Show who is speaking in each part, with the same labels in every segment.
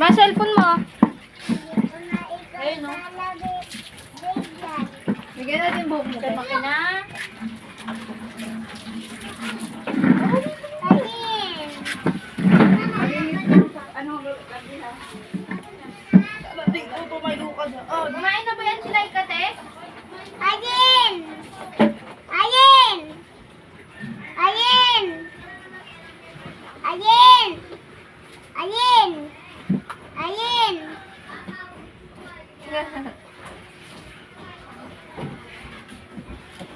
Speaker 1: Ma, cellphone mo. Ayun, no? Bigyan natin buhok mo. Kay makina. Kumain na ba yan sila ikate?
Speaker 2: Ayun! Ayun! Ayun! Ayun! Ayun! Ayun!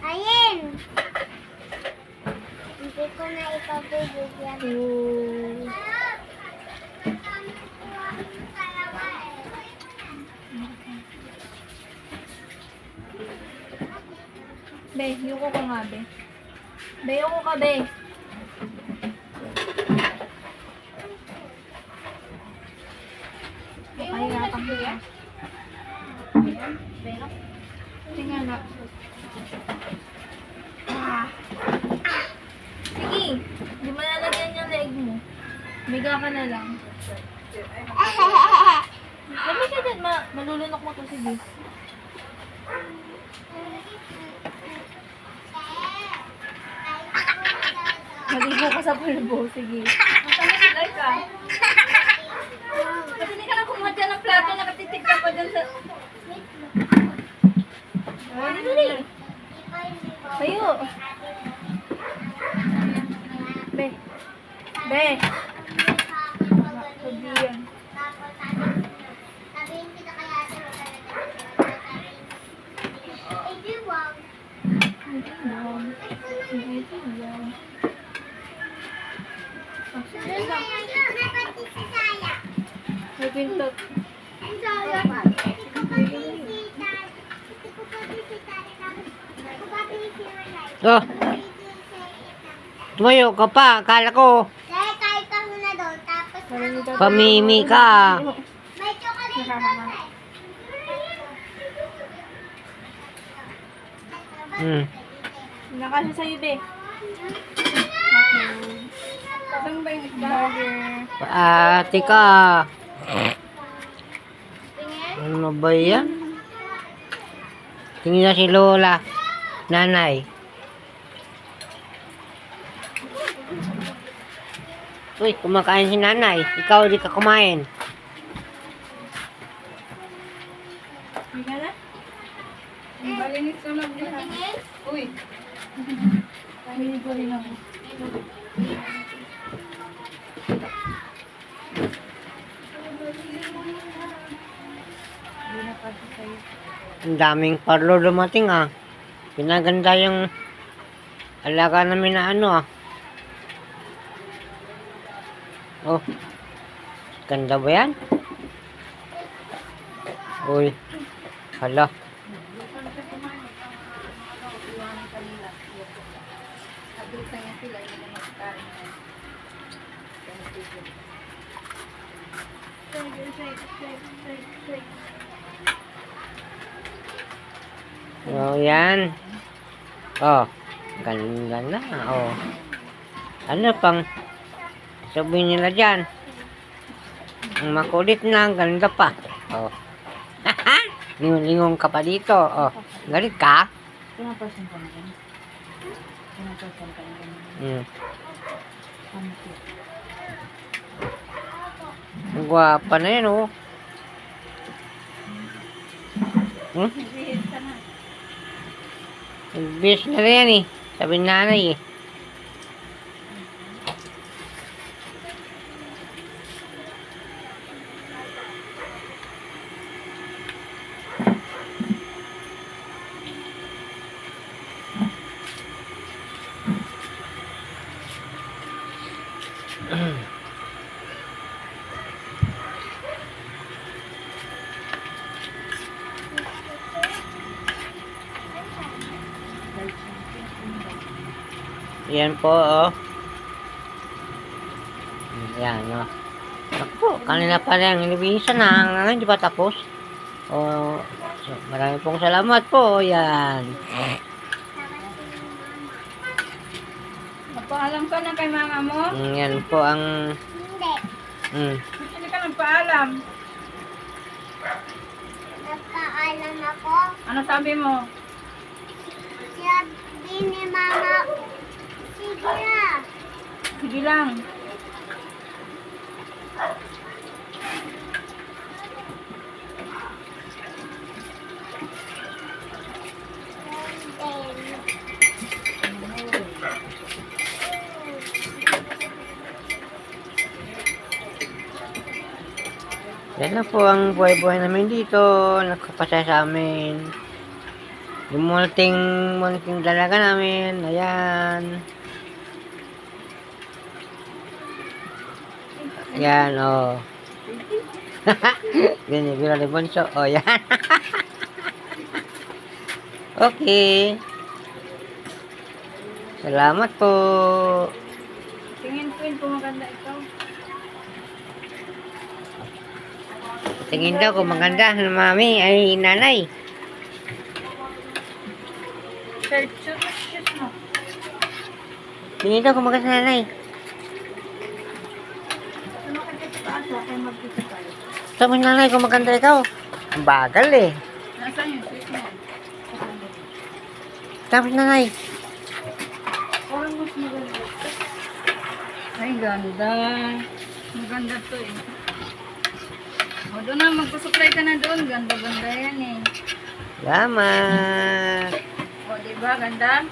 Speaker 2: Ayun! Hindi ko na ipabibigyan.
Speaker 1: Be, yuko ka nga, be. Be, yuko ka, be. Ay, natang ko yan. Tingnan na. Sige, di mo nalagyan yung leg mo. Miga ka na lang. Sabi ka dyan, malulunok mo to si Bis. Maligo ka sa pulbo, sige. Masama sila ka. Kasi hindi ka lang kumuha dyan ng plato, nakatitig ka pa dyan sa... Ay, dali. Tayo. Be. Be. Sabi yan.
Speaker 2: Sabihin kita kaya ate mo talaga. Wag.
Speaker 1: Hindi yan. Hindi yan. May pintot.
Speaker 3: Oh, tumayo ka pa. Akala ko,
Speaker 2: Kahit ka muna doon, tapos
Speaker 3: pamimi ka.
Speaker 2: may chocolate doon.
Speaker 1: Nakasya sa'yo, be. Saan ba yung burger?
Speaker 3: Ate ka. Ano ba yan? Tingin na si Lola. Nanay. Uy, kumakain si nanay. Ikaw di ka kumain.
Speaker 1: Bigyan na? Balinis sa magdihan. Uy. Balinis ko rin ako.
Speaker 3: Ang daming parlo dumating ah. Pinaganda yung alaga namin na ano ah. Oh. Ganda ba yan? Uy. Hala. Oh, yan. Oh, ganda na. Oh. Ano pang sabihin nila dyan? Ang makulit na, ang ganda pa. Oh. Lingon-lingon ka pa dito. Oh, galit ka?
Speaker 1: Pinapasan ka na ganun. Pinapasan ka na ganun.
Speaker 3: Ang gwapa na yan, oh. Nagbihis na rin yan, eh. Sabi ng nanay, eh. Yan po, oh. Yan, oh. Ako, kanina pa lang inibihisan na. Hindi pa tapos. Oh, so, marami pong salamat po. Yan.
Speaker 1: Napaalam ka na kay mama mo?
Speaker 3: Yan po ang...
Speaker 2: Hindi.
Speaker 3: Mm.
Speaker 1: Ano
Speaker 4: ka nagpaalam?
Speaker 2: Nagpaalam ako.
Speaker 4: Ano sabi mo?
Speaker 2: Sabi ni Mama, sige na.
Speaker 4: Sige lang.
Speaker 3: Yan na po ang buhay-buhay namin dito. Nagkapasaya sa amin. Yung munting dalaga namin. Ayan. Yan, oh. Ganyan, biro ni Bonso. Oh, yan. Okay. Salamat po.
Speaker 4: Tingin ko kung maganda ikaw.
Speaker 3: Tingin daw kung maganda ng mami ay nanay.
Speaker 4: Shirt, shoot mo.
Speaker 3: Tingin daw kung maganda nanay.
Speaker 4: Ano ka dito pa asa? Kaya magkita tayo.
Speaker 3: Sabi nanay kung maganda ikaw. Ang bagal eh.
Speaker 4: Nasaan yung shirt mo?
Speaker 3: Sabi nanay.
Speaker 4: Parang mas maganda. Ay, ganda. Maganda to eh. O, doon na. Magpasupply ka na doon. Ganda-ganda yan eh.
Speaker 3: Salamat.
Speaker 4: O, diba? Ganda?